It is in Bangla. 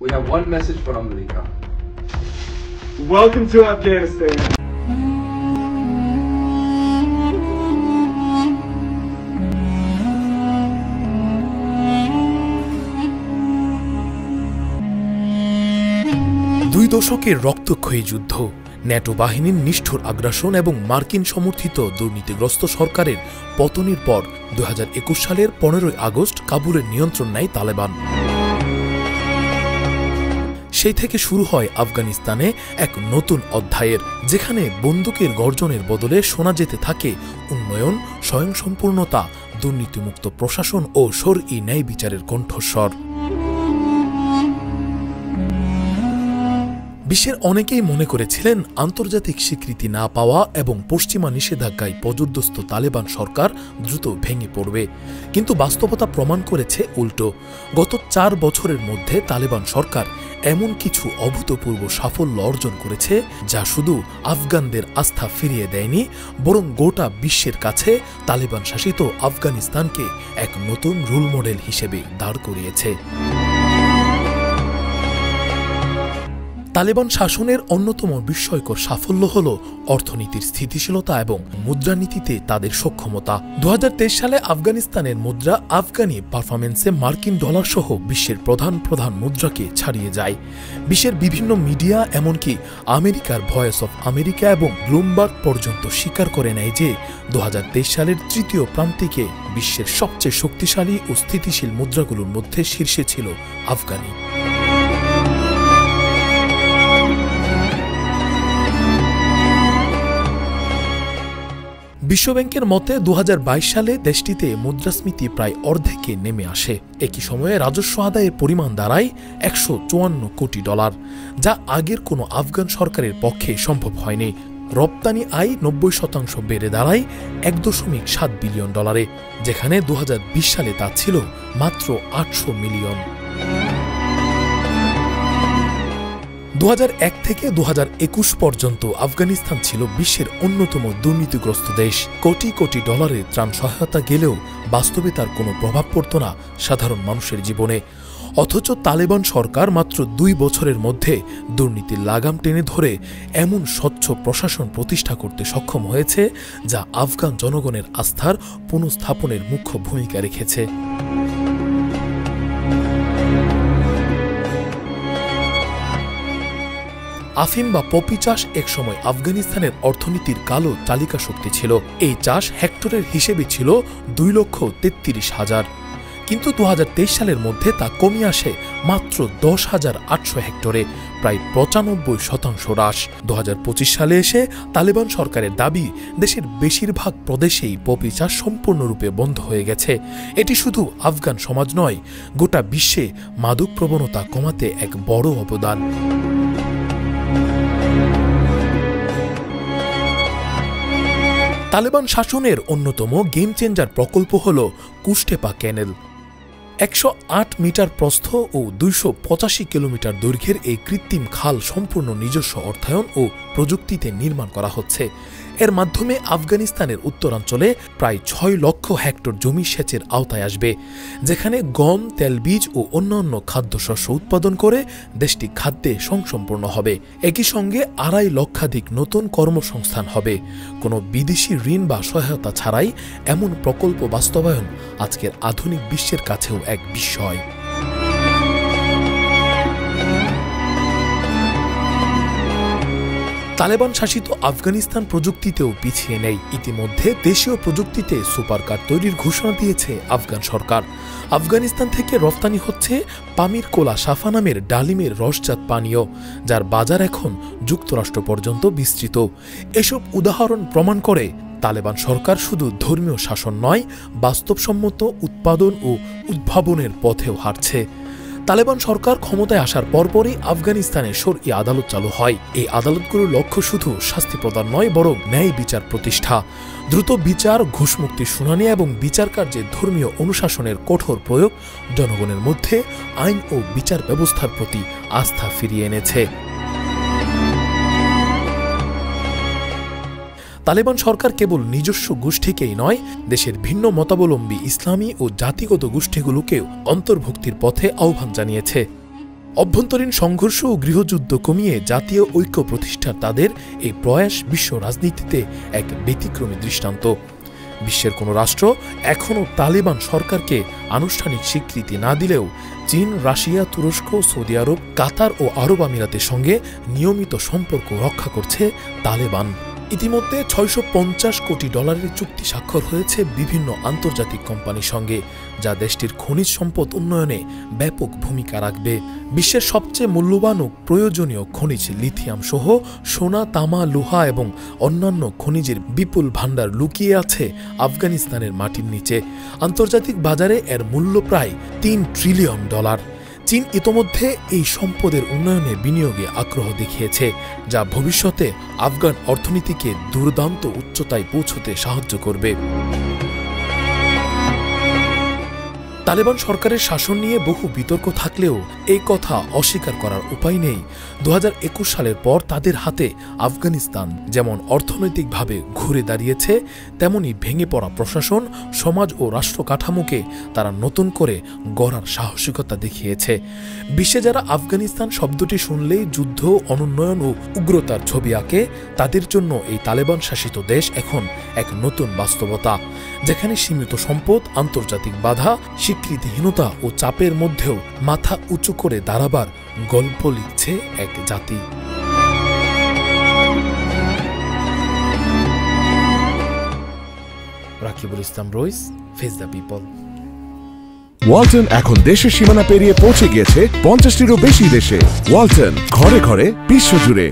We have one message for America. Welcome to Afghanistan. দুই দশকের রক্তক্ষয়ী যুদ্ধ, ন্যাটো বাহিনীর নিষ্ঠুর আগ্রাসন এবং মার্কিন সমর্থিত দুর্নীতিগ্রস্ত সরকারের পতনের পর 2021 সালের 15 আগস্ট কাবুলের নিয়ন্ত্রণ নেয় তালেবান। সেই থেকে শুরু হয় আফগানিস্তানে এক নতুন অধ্যায়ের, যেখানে বন্দুকের গর্জনের বদলে শোনা যেতে থাকে উন্নয়ন, স্বয়ংসম্পূর্ণতা, দুর্নীতিমুক্ত প্রশাসন ও শরঈ ন্যায় বিচারের কণ্ঠস্বর। বিশ্বের অনেকেই মনে করেছিলেন আন্তর্জাতিক স্বীকৃতি না পাওয়া এবং পশ্চিমা নিষেধাজ্ঞায় পর্যুদস্ত তালেবান সরকার দ্রুত ভেঙে পড়বে, কিন্তু বাস্তবতা প্রমাণ করেছে উল্টো। গত 4 বছরের মধ্যে তালেবান সরকার এমন কিছু অভূতপূর্ব সাফল্য অর্জন করেছে যা শুধু আফগানদের আস্থা ফিরিয়ে দেয়নি, বরং গোটা বিশ্বের কাছে তালেবান শাসিত আফগানিস্তানকে এক নতুন রোল মডেল হিসেবে দাঁড় করিয়েছে। তালেবান শাসনের অন্যতম বিস্ময়কর সাফল্য হল অর্থনীতির স্থিতিশীলতা এবং মুদ্রানীতিতে তাদের সক্ষমতা। 2023 সালে আফগানিস্তানের মুদ্রা আফগানি পারফরমেন্সে মার্কিন ডলার সহ বিশ্বের প্রধান মুদ্রাকে ছাড়িয়ে যায়। বিশ্বের বিভিন্ন মিডিয়া, এমনকি আমেরিকার ভয়েস অফ আমেরিকা এবং ব্লুমবার্গ পর্যন্ত স্বীকার করে নেয় যে 2023 সালের তৃতীয় প্রান্তিকে বিশ্বের সবচেয়ে শক্তিশালী ও স্থিতিশীল মুদ্রাগুলোর মধ্যে শীর্ষে ছিল আফগানি। বিশ্বব্যাংকের মতে 2022 সালে দেশটিতে মুদ্রাস্ফীতি প্রায় অর্ধেকে নেমে আসে। একই সময়ে রাজস্ব আদায়ের পরিমাণ দাঁড়ায় $154 কোটি, যা আগের কোনো আফগান সরকারের পক্ষে সম্ভব হয়নি। রপ্তানি আয় 90% বেড়ে দাঁড়ায় $1.7 বিলিয়ন, যেখানে 2020 সালে তা ছিল মাত্র $800 মিলিয়ন। 2001 থেকে 2021 পর্যন্ত আফগানিস্তান ছিল বিশ্বের অন্যতম দুর্নীতিগ্রস্ত দেশ। কোটি কোটি ডলারের ত্রাণ সহায়তা গেলেও বাস্তবে তার কোনো প্রভাব পড়ত না সাধারণ মানুষের জীবনে। অথচ তালেবান সরকার মাত্র 2 বছরের মধ্যে দুর্নীতির লাগাম টেনে ধরে এমন স্বচ্ছ প্রশাসন প্রতিষ্ঠা করতে সক্ষম হয়েছে যা আফগান জনগণের আস্থার পুনঃস্থাপনের মুখ্য ভূমিকা রেখেছে। আফিম বা পপি চাষ একসময় আফগানিস্তানের অর্থনীতির কালো চালিকা শক্তি ছিল। এই চাষ হেক্টরের হিসেবে ছিল 2,33,000, কিন্তু 2023 সালের মধ্যে তা কমে আসে মাত্র 10,800 হেক্টরে, প্রায় 95% হ্রাস। 2025 সালে এসে তালেবান সরকারের দাবি দেশের বেশিরভাগ প্রদেশেই পপি চাষ সম্পূর্ণরূপে বন্ধ হয়ে গেছে। এটি শুধু আফগান সমাজ নয়, গোটা বিশ্বে মাদক প্রবণতা কমাতে এক বড় অবদান। তালেবান শাসনের অন্যতম গেম চেঞ্জার প্রকল্প হল কুশটেপা ক্যানেল। 108 মিটার প্রস্থ ও 285 কিলোমিটার দৈর্ঘ্যের এই কৃত্রিম খাল সম্পূর্ণ নিজস্ব অর্থায়ন ও প্রযুক্তিতে নির্মাণ করা হচ্ছে। এর মাধ্যমে আফগানিস্তানের উত্তরাঞ্চলে প্রায় 6 লক্ষ হেক্টর জমি সেচের আওতায় আসবে, যেখানে গম, তেলবীজ ও অন্যান্য খাদ্যশস্য উৎপাদন করে দেশটি খাদ্যে স্বয়ংসম্পূর্ণ হবে। একই সঙ্গে 2.5 লক্ষাধিক নতুন কর্মসংস্থান হবে। কোনো বিদেশি ঋণ বা সহায়তা ছাড়াই এমন প্রকল্প বাস্তবায়ন আজকের আধুনিক বিশ্বের কাছেও এক বিস্ময়। তালেবান শাসিত আফগানিস্তান প্রযুক্তিতেও পিছিয়ে নেই। ইতিমধ্যে দেশীয় প্রযুক্তিতে সুপার কার তৈরির ঘোষণা দিয়েছে আফগান সরকার। আফগানিস্তান থেকে রপ্তানি হচ্ছে পামির কোলা সাফা নামের ডালিমের রসজাত পানীয়, যার বাজার এখন যুক্তরাষ্ট্র পর্যন্ত বিস্তৃত। এসব উদাহরণ প্রমাণ করে তালেবান সরকার শুধু ধর্মীয় শাসন নয়, বাস্তবসম্মত উৎপাদন ও উদ্ভাবনের পথেও হাঁটছে। তালেবান সরকার ক্ষমতায় আসার পরপরই আফগানিস্তানে শরঈ আদালত চালু হয়। এই আদালতগুলোর লক্ষ্য শুধু শাস্তি প্রদান নয়, বরং ন্যায় বিচার প্রতিষ্ঠা। দ্রুত বিচার, ঘুষমুক্তির শুনানি এবং বিচার কার্যে ধর্মীয় অনুশাসনের কঠোর প্রয়োগ জনগণের মধ্যে আইন ও বিচার ব্যবস্থার প্রতি আস্থা ফিরিয়ে এনেছে। তালেবান সরকার কেবল নিজস্ব গোষ্ঠীকেই নয়, দেশের ভিন্ন মতাবলম্বী ইসলামী ও জাতিগত গোষ্ঠীগুলোকেও অন্তর্ভুক্তির পথে আহ্বান জানিয়েছে। অভ্যন্তরীণ সংঘর্ষ ও গৃহযুদ্ধ কমিয়ে জাতীয় ঐক্য প্রতিষ্ঠার তাদের এই প্রয়াস বিশ্ব রাজনীতিতে এক ব্যতিক্রমী দৃষ্টান্ত। বিশ্বের কোনো রাষ্ট্র এখনও তালেবান সরকারকে আনুষ্ঠানিক স্বীকৃতি না দিলেও চীন, রাশিয়া, তুরস্ক, সৌদি আরব, কাতার ও আরব আমিরাতের সঙ্গে নিয়মিত সম্পর্ক রক্ষা করছে তালেবান। ইতিমধ্যে $650 কোটি চুক্তি স্বাক্ষর হয়েছে বিভিন্ন আন্তর্জাতিক কোম্পানির সঙ্গে, যা দেশটির খনিজ সম্পদ উন্নয়নে ব্যাপক ভূমিকা রাখবে। বিশ্বের সবচেয়ে মূল্যবান ও প্রয়োজনীয় খনিজ লিথিয়াম সহ সোনা, তামা, লোহা এবং অন্যান্য খনিজের বিপুল ভাণ্ডার লুকিয়ে আছে আফগানিস্তানের মাটির নিচে। আন্তর্জাতিক বাজারে এর মূল্য প্রায় $3 ট্রিলিয়ন। চীন ইতোমধ্যে এই সম্পদের উন্নয়নে বিনিয়োগে আগ্রহ দেখিয়েছে, যা ভবিষ্যতে আফগান অর্থনীতিকে দুর্দান্ত উচ্চতায় পৌঁছতে সাহায্য করবে। তালেবান সরকারের শাসন নিয়ে বহু বিতর্ক থাকলেও এই কথা অস্বীকার করার উপায় নেই। 2021 সালের পর তাদের হাতে আফগানিস্তান যেমন অর্থনৈতিকভাবে ঘুরে দাঁড়িয়েছে, তেমনি ভেঙে পড়া প্রশাসন, সমাজ ও রাষ্ট্র কাঠামোকে তারা নতুন করে গড়ার সাহসিকতা দেখিয়েছে। বিশ্বে যারা আফগানিস্তান শব্দটি শুনলেই যুদ্ধ, অনুন্নয়ন ও উগ্রতার ছবি আঁকে, তাদের জন্য এই তালেবান শাসিত দেশ এখন এক নতুন বাস্তবতা, যেখানে সীমিত সম্পদ, আন্তর্জাতিক বাধা, স্বীকৃতিহীনতা ও চাপের মধ্যেও মাথা উঁচু করে দাঁড়াবার গল্প লিখছে এক জাতি। রাকিবুল ইসলাম রইস, ফেস দ্য পিপল। ওয়ালটন এখন দেশের সীমানা পেরিয়ে পৌঁছে গিয়েছে 50টিরও বেশি দেশে। ওয়ালটন, ঘরে ঘরে, বিশ্বজুড়ে।